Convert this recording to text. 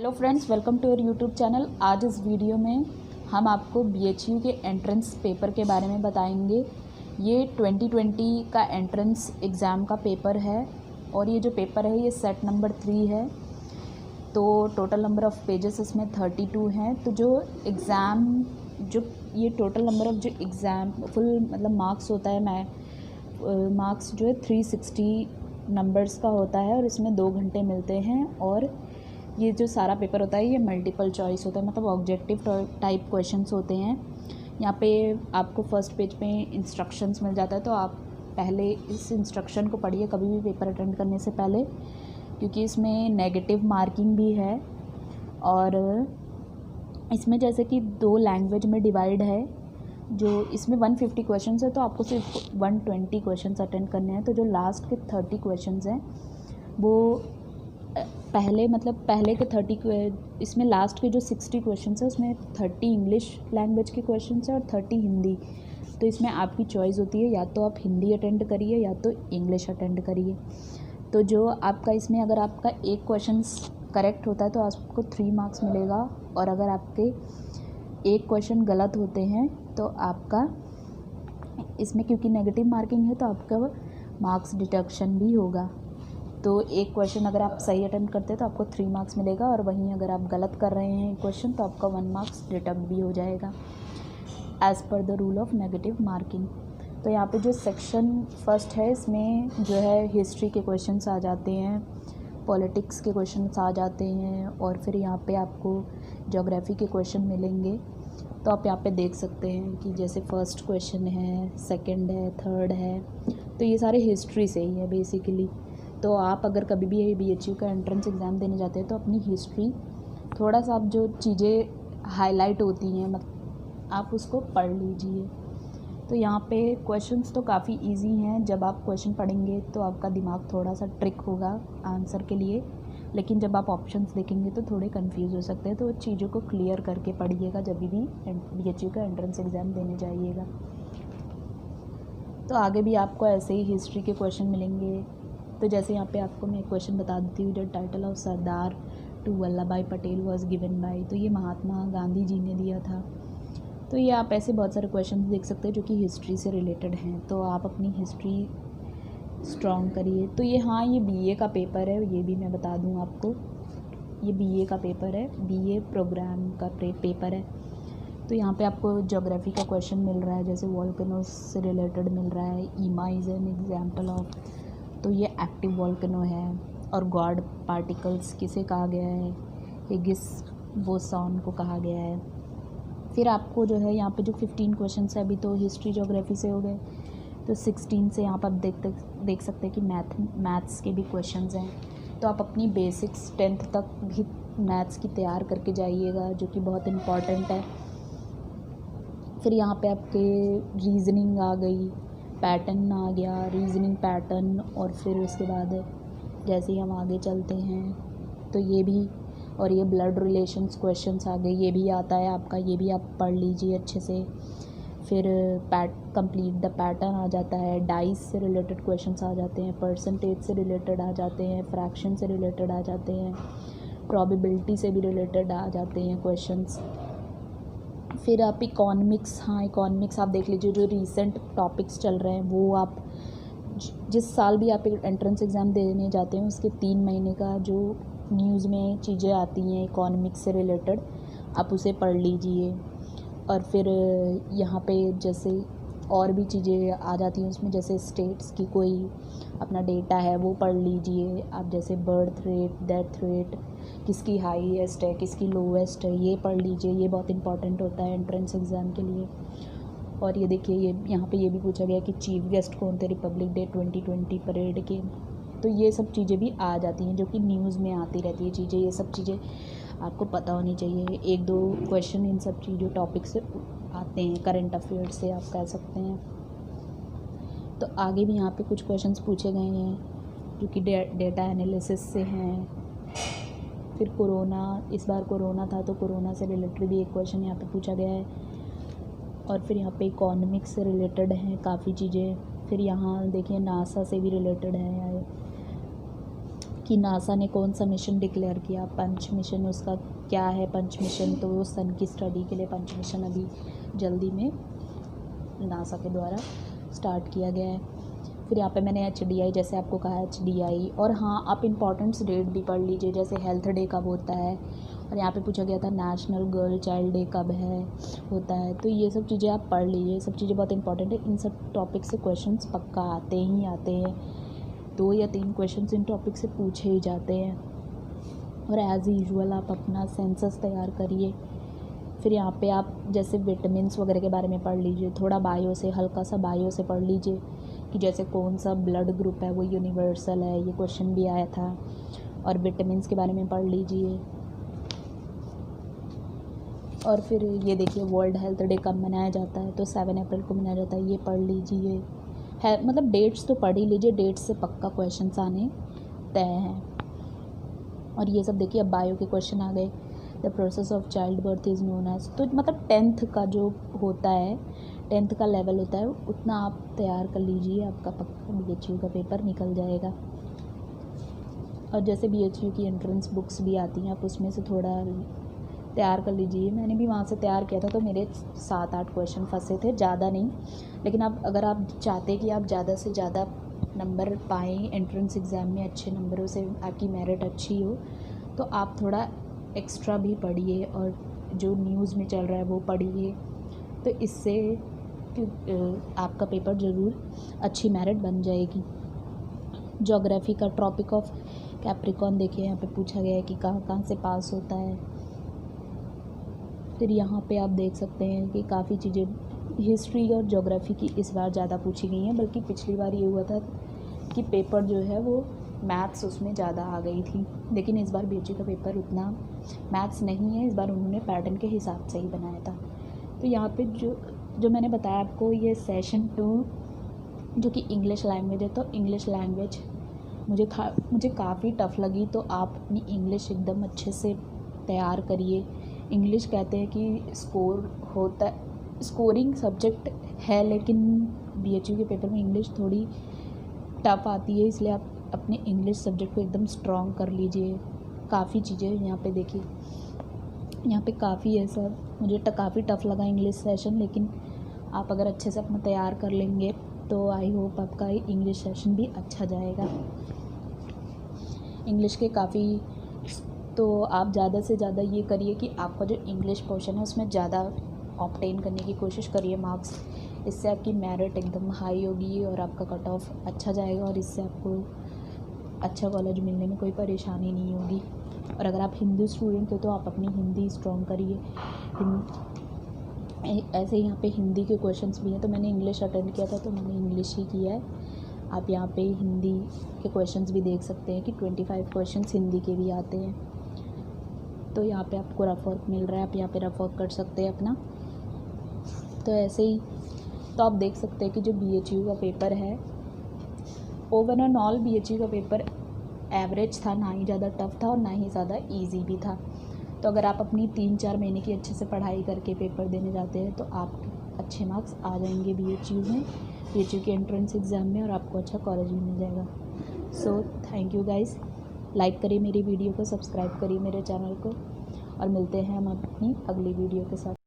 Hello friends, welcome to your YouTube channel. आज इस video में हम आपको बीएचयू के एंट्रेंस पेपर के बारे में बताएंगे। ये 2020 का एंट्रेंस एग्ज़ाम का पेपर है और ये जो पेपर है ये सेट नंबर 3 है। तो टोटल नंबर ऑफ़ पेजेस इसमें 32 हैं। तो जो एग्ज़ाम जो ये टोटल नंबर ऑफ़ जो एग्ज़ाम फुल मतलब मार्क्स होता है, मार्क्स जो है 360 नंबर्स का होता है और इसमें 2 घंटे मिलते हैं। और ये जो सारा पेपर होता है ये मल्टीपल चॉइस होता है, मतलब ऑब्जेक्टिव टाइप क्वेश्चंस होते हैं। यहाँ पे आपको फर्स्ट पेज पे इंस्ट्रक्शंस मिल जाता है, तो आप पहले इस इंस्ट्रक्शन को पढ़िए कभी भी पेपर अटेंड करने से पहले, क्योंकि इसमें नेगेटिव मार्किंग भी है। और इसमें जैसे कि 2 लैंग्वेज में डिवाइड है। जो इसमें 150 क्वेश्चंस है तो आपको सिर्फ 120 क्वेश्चंस अटेंड करने हैं। तो जो लास्ट के 30 क्वेश्चंस हैं वो पहले के 30 इसमें लास्ट के जो 60 क्वेश्चंस है उसमें 30 इंग्लिश लैंग्वेज के क्वेश्चंस है और 30 हिंदी। तो इसमें आपकी चॉइस होती है, या तो आप हिंदी अटेंड करिए या तो इंग्लिश अटेंड करिए। तो जो आपका इसमें अगर आपका एक क्वेश्चन करेक्ट होता है तो आपको 3 मार्क्स मिलेगा, और अगर आपके एक क्वेश्चन गलत होते हैं तो आपका इसमें क्योंकि नेगेटिव मार्किंग है तो आपका मार्क्स डिडक्शन भी होगा। तो एक क्वेश्चन अगर आप सही अटेम्प्ट करते हैं तो आपको 3 मार्क्स मिलेगा, और वहीं अगर आप गलत कर रहे हैं क्वेश्चन तो आपका 1 मार्क्स डिडक्ट भी हो जाएगा as per the rule of negative marking. तो यहाँ पे जो सेक्शन फर्स्ट है इसमें जो है हिस्ट्री के क्वेश्चंस आ जाते हैं, पॉलिटिक्स के क्वेश्चंस आ जाते हैं, और फिर यहाँ पे आपको ज्योग्राफी के क्वेश्चन मिलेंगे। तो आप यहाँ पे देख सकते हैं कि जैसे फर्स्ट क्वेश्चन है, सेकंड है, थर्ड है, तो ये सारे हिस्ट्री से ही है बेसिकली। तो आप अगर कभी भी बीएचयू का एंट्रेंस एग्ज़ाम देने जाते हैं तो अपनी हिस्ट्री थोड़ा सा आप जो चीज़ें हाईलाइट होती हैं आप उसको पढ़ लीजिए। तो यहाँ पे क्वेश्चंस तो काफ़ी इजी हैं। जब आप क्वेश्चन पढ़ेंगे तो आपका दिमाग थोड़ा सा ट्रिक होगा आंसर के लिए, लेकिन जब आप ऑप्शंस देखेंगे तो थोड़े कंफ्यूज हो सकते हैं। तो चीज़ों को क्लियर करके पढ़िएगा जब भी बीएचयू का एंट्रेंस एग्ज़ाम देने जाइएगा। तो आगे भी आपको ऐसे ही हिस्ट्री के क्वेश्चन मिलेंगे। तो जैसे यहाँ पे आपको मैं एक क्वेश्चन बता देती हूँ, जो title of Sardar to Vallabh Bhai Patel was given by, तो ये महात्मा गांधी जी ने दिया था। तो ये आप ऐसे बहुत सारे क्वेश्चन देख सकते हैं जो कि हिस्ट्री से रिलेटेड हैं। तो आप अपनी हिस्ट्री स्ट्रॉन्ग करिए। तो ये बीए का पेपर है, ये भी मैं बता दूँ आपको, ये बीए का पेपर है, बीए प्रोग्राम का पेपर है। तो यहाँ पे आपको ज्योग्राफी का क्वेश्चन मिल रहा है, जैसे वॉल्केनोज से रिलेटेड मिल रहा है। ईमा इज़ एन एग्जाम्पल ऑफ, तो ये एक्टिव वॉल्केनो है। और गॉड पार्टिकल्स किसे कहा गया है, हिगिस बोसॉन को कहा गया है। फिर आपको जो है यहाँ पे जो 15 क्वेश्चंस है, अभी तो हिस्ट्री ज्योग्राफी से हो गए, तो 16 से यहाँ पर आप देख सकते हैं कि मैथ्स के भी क्वेश्चंस हैं। तो आप अपनी बेसिक्स 10th तक भी मैथ्स की तैयार करके जाइएगा, जो कि बहुत इम्पॉर्टेंट है। फिर यहाँ पे आपके रीजनिंग आ गई, पैटर्न आ गया, रीजनिंग पैटर्न, और फिर उसके बाद जैसे ही हम आगे चलते हैं तो ये भी, और ये ब्लड रिलेशंस क्वेश्चंस आ गए, ये भी आता है आपका, ये भी आप पढ़ लीजिए अच्छे से। फिर कंप्लीट द पैटर्न आ जाता है, डाइस से रिलेटेड क्वेश्चंस आ जाते हैं, परसेंटेज से रिलेटेड आ जाते हैं, फ्रैक्शन से रिलेटेड आ जाते हैं, प्रोबेबिलिटी से भी रिलेटेड आ जाते हैं क्वेश्चंस। फिर आप इकोनॉमिक्स आप देख लीजिए, जो रीसेंट टॉपिक्स चल रहे हैं वो आप जिस साल भी आप एंट्रेंस एग्ज़ाम देने जाते हैं उसके 3 महीने का जो न्यूज़ में चीज़ें आती हैं इकोनॉमिक्स से रिलेटेड, आप उसे पढ़ लीजिए। और फिर यहाँ पे जैसे और भी चीज़ें आ जाती हैं उसमें, जैसे स्टेट्स की कोई अपना डेटा है वो पढ़ लीजिए आप, जैसे बर्थ रेट, डेथ रेट, किसकी हाईएस्ट है, किसकी लोवेस्ट है, ये पढ़ लीजिए। ये बहुत इंपॉर्टेंट होता है एंट्रेंस एग्ज़ाम के लिए। और ये देखिए, ये यहाँ पे ये भी पूछा गया कि चीफ गेस्ट कौन थे रिपब्लिक डे 2020 परेड के। तो ये सब चीज़ें भी आ जाती हैं जो कि न्यूज़ में आती रहती है चीज़ें। ये सब चीज़ें आपको पता होनी चाहिए। 1-2 क्वेश्चन इन सब चीज़ों टॉपिक से आते हैं, करंट अफेयर्स से आप कह सकते हैं। तो आगे भी यहाँ पे कुछ क्वेश्चंस पूछे गए हैं जो कि डेटा एनालिसिस से हैं। फिर कोरोना, इस बार कोरोना था तो कोरोना से रिलेटेड भी एक क्वेश्चन यहाँ पे पूछा गया है। और फिर यहाँ पे इकोनॉमिक्स से रिलेटेड हैं काफ़ी चीज़ें। फिर यहाँ देखिए नासा से भी रिलेटेड है कि नासा ने कौन सा मिशन डिक्लेयर किया, पंच मिशन। उसका क्या है पंच मिशन? तो वो सन की स्टडी के लिए पंच मिशन अभी जल्दी में नासा के द्वारा स्टार्ट किया गया है। फिर यहाँ पे मैंने HDI जैसे आपको कहा HDI। और हाँ, आप इम्पॉर्टेंट्स डेट भी पढ़ लीजिए, जैसे हेल्थ डे कब होता है, और यहाँ पे पूछा गया था नेशनल गर्ल चाइल्ड डे कब है होता है। तो ये सब चीज़ें आप पढ़ लीजिए, ये सब चीज़ें बहुत इंपॉर्टेंट है। इन सब टॉपिक से क्वेश्चंस पक्का आते ही आते हैं, 2 या 3 क्वेश्चंस इन टॉपिक से पूछे ही जाते हैं। और एज़ यूजुअल आप अपना सेंसस तैयार करिए। फिर यहाँ पे आप जैसे विटामिन्स वगैरह के बारे में पढ़ लीजिए, थोड़ा बायो से, हल्का सा बायो से पढ़ लीजिए कि जैसे कौन सा ब्लड ग्रुप है वो यूनिवर्सल है, ये क्वेश्चन भी आया था। और विटामिन्स के बारे में पढ़ लीजिए। और फिर ये देखिए वर्ल्ड हेल्थ डे कब मनाया जाता है, तो 7 अप्रैल को मनाया जाता है, ये पढ़ लीजिए। है मतलब डेट्स तो पढ़ ही लीजिए, डेट्स से पक्का क्वेश्चंस आने तय हैं। और ये सब देखिए, अब बायो के क्वेश्चन आ गए। The process of child birth is known as, तो मतलब 10th का जो होता है, 10th का लेवल होता है, उतना आप तैयार कर लीजिए, आपका पक्का BHU का पेपर निकल जाएगा। और जैसे BHU की एंट्रेंस बुक्स भी आती हैं, आप उसमें से थोड़ा तैयार कर लीजिए। मैंने भी वहाँ से तैयार किया था, तो मेरे 7-8 क्वेश्चन फंसे थे, ज़्यादा नहीं। लेकिन आप अगर आप चाहते कि आप ज़्यादा से ज़्यादा नंबर पाएँ एंट्रेंस एग्ज़ाम में, अच्छे नंबरों से आपकी मेरिट अच्छी हो, तो आप थोड़ा एक्स्ट्रा भी पढ़िए और जो न्यूज़ में चल रहा है वो पढ़िए। तो इससे आपका पेपर ज़रूर अच्छी मेरिट बन जाएगी। ज्योग्राफी का ट्रॉपिक ऑफ कैप्रिकॉर्न देखिए, यहाँ पे पूछा गया है कि कहाँ कहाँ से पास होता है। फिर यहाँ पे आप देख सकते हैं कि काफ़ी चीज़ें हिस्ट्री और ज्योग्राफी की इस बार ज़्यादा पूछी गई हैं, बल्कि पिछली बार ये हुआ था कि पेपर जो है वो मैथ्स उसमें ज़्यादा आ गई थी। लेकिन इस बार BHU का पेपर उतना मैथ्स नहीं है, इस बार उन्होंने पैटर्न के हिसाब से ही बनाया था। तो यहाँ पे जो मैंने बताया आपको, ये सेशन 2 जो कि इंग्लिश लैंग्वेज है, तो इंग्लिश लैंग्वेज मुझे काफ़ी टफ़ लगी। तो आप अपनी इंग्लिश एकदम अच्छे से तैयार करिए। इंग्लिश कहते हैं कि स्कोरिंग सब्जेक्ट है, लेकिन BHU के पेपर में इंग्लिश थोड़ी टफ़ आती है, इसलिए आप अपने इंग्लिश सब्जेक्ट को एकदम स्ट्रॉन्ग कर लीजिए। काफ़ी चीज़ें यहाँ पे देखिए, यहाँ पे काफ़ी ऐसा मुझे काफ़ी टफ़ लगा इंग्लिश सेशन, लेकिन आप अगर अच्छे से अपना तैयार कर लेंगे तो आई होप आपका इंग्लिश सेशन भी अच्छा जाएगा। इंग्लिश के काफ़ी, तो आप ज़्यादा से ज़्यादा ये करिए कि आपका जो इंग्लिश पोर्शन है उसमें ज़्यादा ऑब्टेन करने की कोशिश करिए मार्क्स। इससे आपकी मेरिट एकदम हाई होगी और आपका कट ऑफ अच्छा जाएगा, और इससे आपको अच्छा कॉलेज मिलने में कोई परेशानी नहीं होगी। और अगर आप हिंदी स्टूडेंट हो तो आप अपनी हिंदी स्ट्रॉन्ग करिए। ऐसे यहाँ पे हिंदी के क्वेश्चंस भी हैं, तो मैंने इंग्लिश अटेंड किया था तो मैंने इंग्लिश ही किया है। आप यहाँ पे हिंदी के क्वेश्चंस भी देख सकते हैं कि 25 क्वेश्चंस हिंदी के भी आते हैं। तो यहाँ पे आपको रफ वर्क मिल रहा है, आप यहाँ पे रफ वर्क कर सकते हैं अपना। तो ऐसे ही तो आप देख सकते हैं कि जो BHU का पेपर है, ओवरऑल BHU का पेपर एवरेज था, ना ही ज़्यादा टफ था और ना ही ज़्यादा इजी भी था। तो अगर आप अपनी 3-4 महीने की अच्छे से पढ़ाई करके पेपर देने जाते हैं तो आप अच्छे मार्क्स आ जाएंगे BHU में, BHU के एंट्रेंस एग्ज़ाम में, और आपको अच्छा कॉलेज भी मिल जाएगा। So thank you guys, like करिए मेरी वीडियो को, सब्सक्राइब करिए मेरे चैनल को, और मिलते हैं हम अपनी अगली वीडियो के साथ।